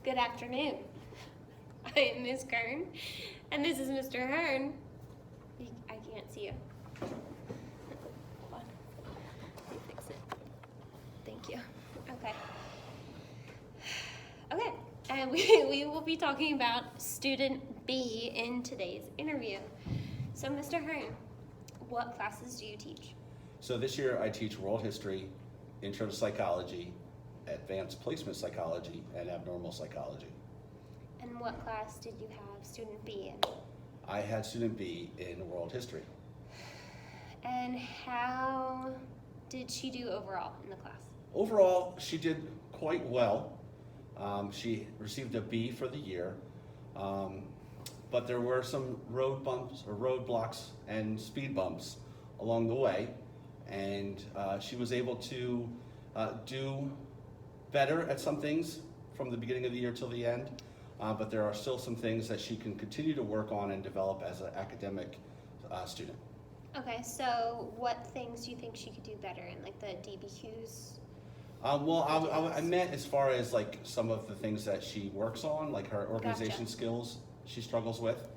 Good afternoon. I am Ms. Kern, and this is Mr. Hearn. I can't see you. Hold on. Let me fix it. Thank you. Okay. Okay, and we will be talking about student B in today's interview. So, Mr. Hearn, what classes do you teach? So this year I teach world history, intro to psychology, advanced placement psychology, and abnormal psychology. And what class did you have student B in? I had student B in world history. And how did she do overall in the class? Overall, she did quite well. She received a B for the year, but there were some road bumps or roadblocks and speed bumps along the way, and she was able to do better at some things from the beginning of the year till the end, but there are still some things that she can continue to work on and develop as an academic student. Okay, so what things do you think she could do better in, like the DBQs? I meant as far as like some of the things that she works on, like her organization Gotcha. skills she struggles with.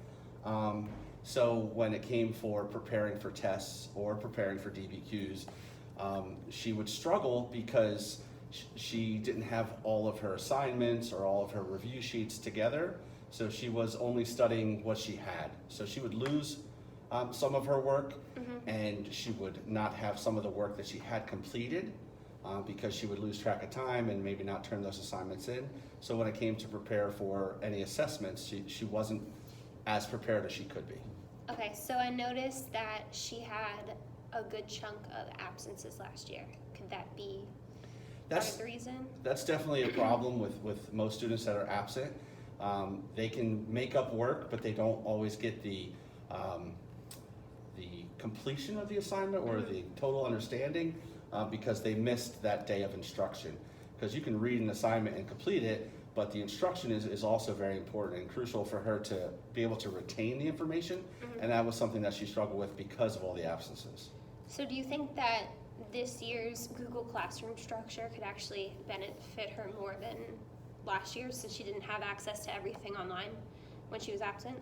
So when it came for preparing for tests or preparing for DBQs, she would struggle because she didn't have all of her assignments or all of her review sheets together. So she was only studying what she had. So she would lose some of her work, and she would not have some of the work that she had completed. Because she would lose track of time and maybe not turn those assignments in. So when it came to prepare for any assessments, she wasn't as prepared as she could be. Okay, so I noticed that she had a good chunk of absences last year. Could that be part of the reason? That's definitely a problem with most students that are absent. They can make up work, but they don't always get the completion of the assignment or the total understanding. Because they missed that day of instruction. Because you can read an assignment and complete it, but the instruction is also very important and crucial for her to be able to retain the information, and that was something that she struggled with because of all the absences. So do you think that this year's Google Classroom structure could actually benefit her more than last year, since she didn't have access to everything online when she was absent?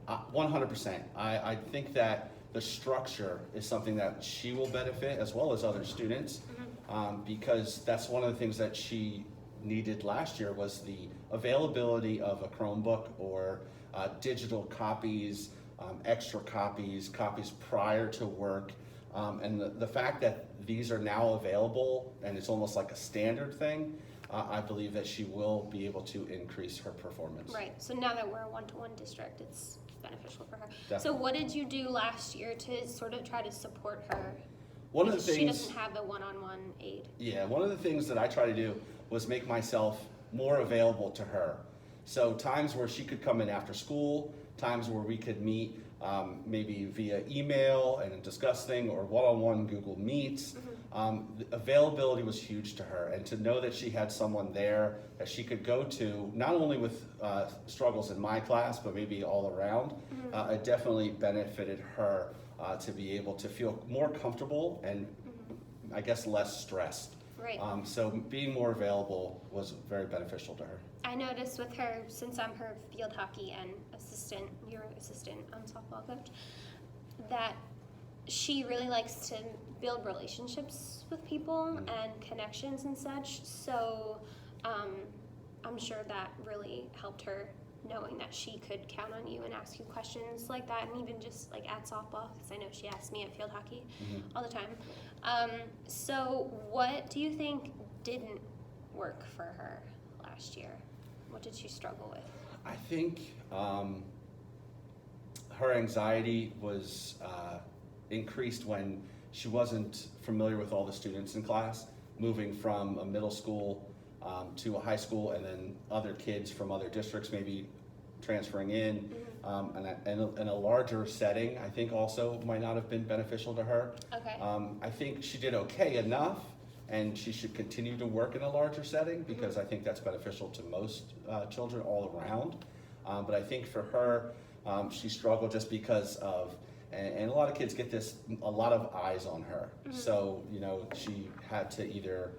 100%. I think that the structure is something that she will benefit as well as other students, because that's one of the things that she needed last year was the availability of a Chromebook or digital copies, extra copies prior to work, and the fact that these are now available and it's almost like a standard thing, I believe that she will be able to increase her performance. Right, so now that we're a one-to-one district, it's beneficial for her. Definitely. So what did you do last year to sort of try to support her? One of the Because things she doesn't have the one-on-one aid. Yeah, one of the things that I try to do was make myself more available to her. So times where she could come in after school, times where we could meet maybe via email and discuss things, or one-on-one Google Meets. The availability was huge to her, and to know that she had someone there that she could go to, not only with struggles in my class, but maybe all around, it definitely benefited her to be able to feel more comfortable and I guess less stressed. Right. So being more available was very beneficial to her. I noticed with her, since I'm her field hockey and assistant, your assistant softball coach, that she really likes to build relationships with people and connections and such. So I'm sure that really helped her, knowing that she could count on you and ask you questions like that, and even just like at softball, because I know she asks me at field hockey all the time. So what do you think didn't work for her last year? What did she struggle with? I think her anxiety was increased when she wasn't familiar with all the students in class, moving from a middle school to a high school, and then other kids from other districts maybe transferring in, and a larger setting, I think also might not have been beneficial to her. Okay. I think she did okay enough, and she should continue to work in a larger setting, because I think that's beneficial to most children all around. But I think for her, she struggled just because of, and a lot of kids get this, a lot of eyes on her. So, you know, she had to either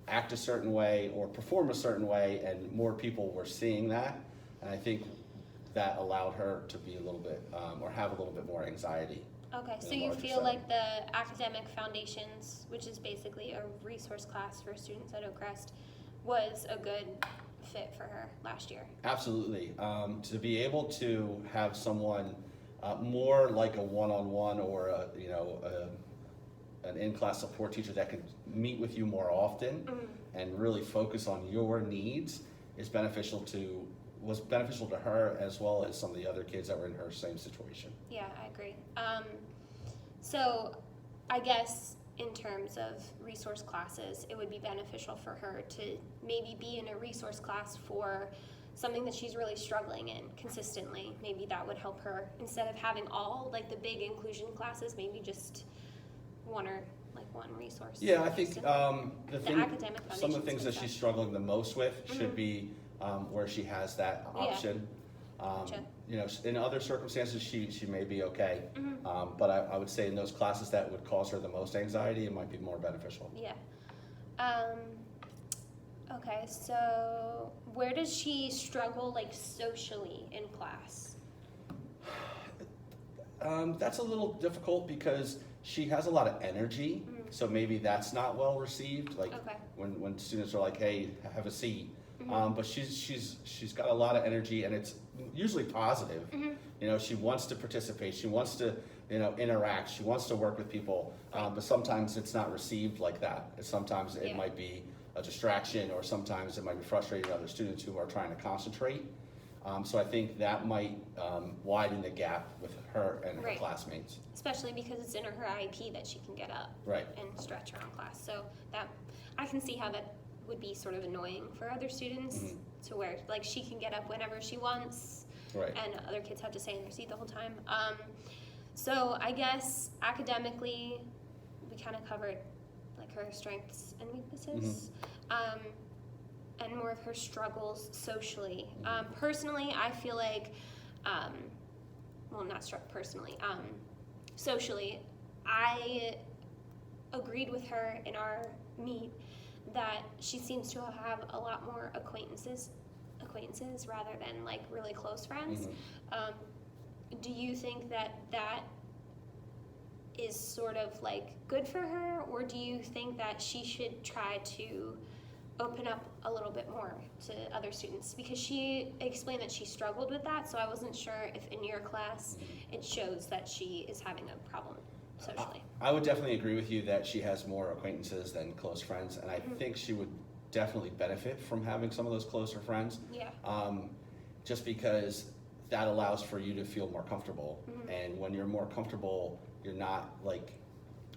act a certain way or perform a certain way, and more people were seeing that. And I think that allowed her to be a little bit, or have a little bit more anxiety. Okay, In so a you larger feel setting. like the academic foundations, which is basically a resource class for students at Oakcrest, was a good fit for her last year. Absolutely. To be able to have someone more like a one-on-one or an in-class support teacher that can meet with you more often and really focus on your needs was beneficial to her as well as some of the other kids that were in her same situation. Yeah, I agree. So I guess in terms of resource classes, it would be beneficial for her to maybe be in a resource class for something that she's really struggling in consistently. Maybe that would help her instead of having all like the big inclusion classes, maybe just one resource. Yeah, I think academic some of the things that she's struggling the most with should be where she has that Yeah. option. Gotcha. In other circumstances, she may be okay, but I would say in those classes that would cause her the most anxiety, it might be more beneficial. Yeah. Okay, so where does she struggle like socially in class? That's a little difficult because she has a lot of energy, so maybe that's not well received. Like Okay. when students are like, "Hey, have a seat," but she's got a lot of energy, and it's usually positive. She wants to participate. She wants to interact. She wants to work with people, but sometimes it's not received like that. Sometimes it might be a distraction, or sometimes it might be frustrating other students who are trying to concentrate. So I think that might widen the gap with her and her Right. classmates. Especially because it's in her IEP that she can get up Right. and stretch around class. So that I can see how that would be sort of annoying for other students to where like she can get up whenever she wants Right. and other kids have to stay in their seat the whole time. So I guess academically we kind of covered like her strengths and weaknesses. And more of her struggles socially. Personally, I feel like, socially, I agreed with her in our meet that she seems to have a lot more acquaintances rather than like really close friends. Do you think that is sort of like good for her, or do you think that she should try to open up a little bit more to other students? Because she explained that she struggled with that, so I wasn't sure if in your class it shows that she is having a problem socially. I would definitely agree with you that she has more acquaintances than close friends, and I think she would definitely benefit from having some of those closer friends. Yeah. Just because that allows for you to feel more comfortable, and when you're more comfortable, you're not like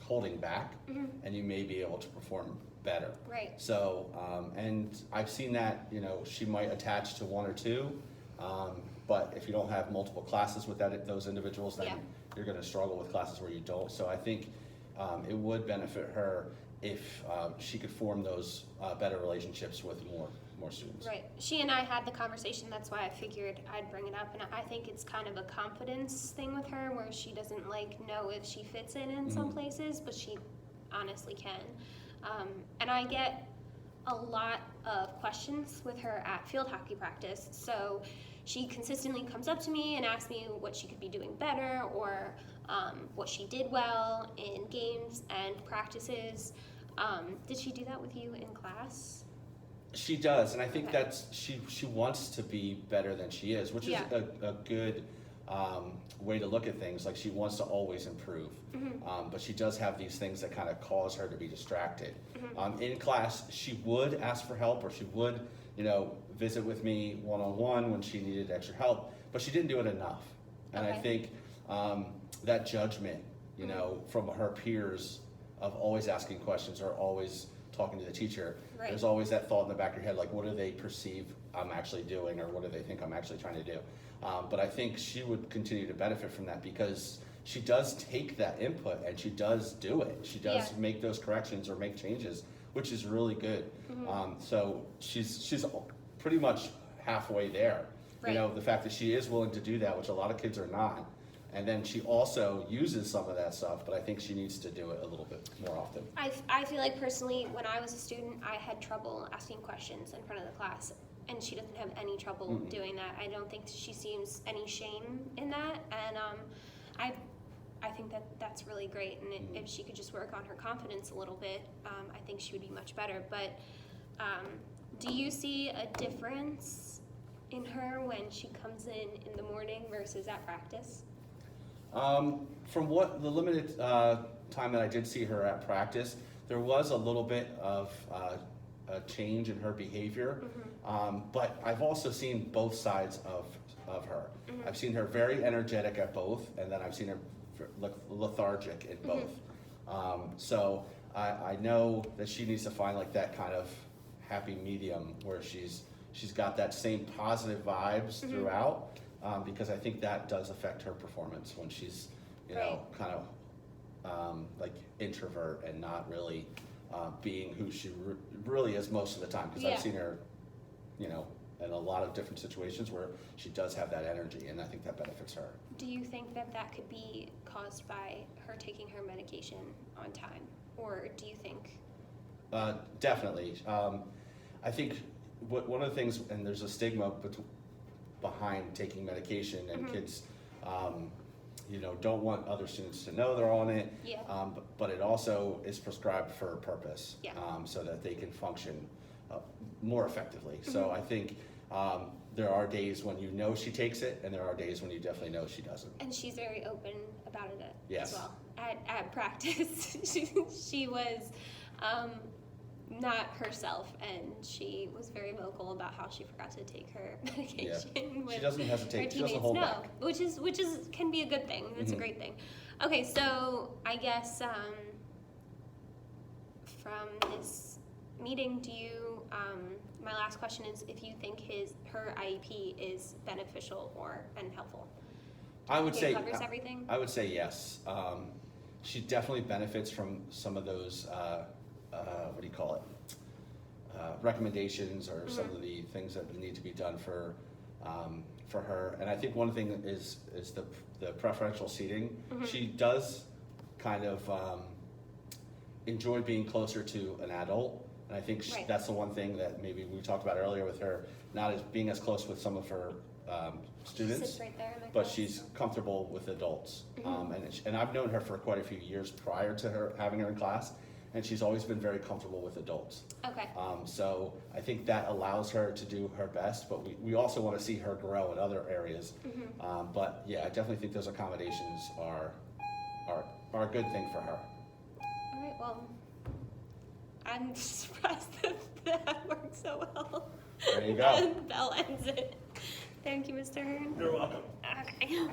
holding back, and you may be able to perform better. Right. So, and I've seen that, she might attach to one or two, but if you don't have multiple classes with those individuals, then you're going to struggle with classes where you don't. So I think it would benefit her if she could form those better relationships with more students. Right. She and I had the conversation, that's why I figured I'd bring it up, and I think it's kind of a confidence thing with her where she doesn't like know if she fits in some places, but she honestly can. And I get a lot of questions with her at field hockey practice, so she consistently comes up to me and asks me what she could be doing better, or what she did well in games and practices. Did she do that with you in class? She does, and I think that's she wants to be better than she is, which is a good way to look at things. Like, she wants to always improve, but she does have these things that kind of cause her to be distracted. In class, she would ask for help, or she would, visit with me one-on-one when she needed extra help, but she didn't do it enough. And I think that judgment, from her peers of always asking questions or always talking to the teacher, there's always that thought in the back of your head, like, what do they perceive I'm actually doing, or what do they think I'm actually trying to do? But I think she would continue to benefit from that because she does take that input and she does do it. She does make those corrections or make changes, which is really good. So she's pretty much halfway there. The fact that she is willing to do that, which a lot of kids are not, And then she also uses some of that stuff, but I think she needs to do it a little bit more often. I feel like personally, when I was a student, I had trouble asking questions in front of the class, and she doesn't have any trouble doing that. I don't think she seems any shame in that, and I think that that's really great. And if she could just work on her confidence a little bit, I think she would be much better. But do you see a difference in her when she comes in the morning versus at practice? From what the limited time that I did see her at practice, there was a little bit of a change in her behavior, but I've also seen both sides of her. I've seen her very energetic at both, and then I've seen her lethargic in both. So I know that she needs to find like that kind of happy medium where she's got that same positive vibes throughout. Because I think that does affect her performance when she's, you know, kind of like introvert and not really being who she really is most of the time. Because I've seen her, you know, in a lot of different situations where she does have that energy, and I think that benefits her. Do you think that that could be caused by her taking her medication on time, or do you think? Definitely. I think one of the things, and there's a stigma behind taking medication, and kids you know, don't want other students to know they're on it, but it also is prescribed for a purpose, so that they can function more effectively. So I think there are days when you know she takes it, and there are days when you definitely know she doesn't. And she's very open about it Yes. as well. At practice, she was not herself, and she was very vocal about how she forgot to take her medication. With She doesn't hesitate. her She doesn't teammates. hold No, back. which is can be a good thing. It's a great thing. Okay, so I guess from this meeting, do you? My last question is if you think her IEP is beneficial and helpful. I would say covers everything. I would say yes. She definitely benefits from some of those. What do you call it? Recommendations or some of the things that need to be done for her. And I think one thing is the preferential seating. She does kind of enjoy being closer to an adult, and I think that's the one thing that maybe we talked about earlier with her not as being as close with some of her students. She sits right there in my But class. she's comfortable with adults. And I've known her for quite a few years prior to her having her in class, and she's always been very comfortable with adults. Okay. So I think that allows her to do her best, but we also want to see her grow in other areas. But yeah, I definitely think those accommodations are a good thing for her. All right, well, I'm surprised that worked so well. There you go. And Bell ends it. Thank you, Mr. Hearn. You're welcome. Okay.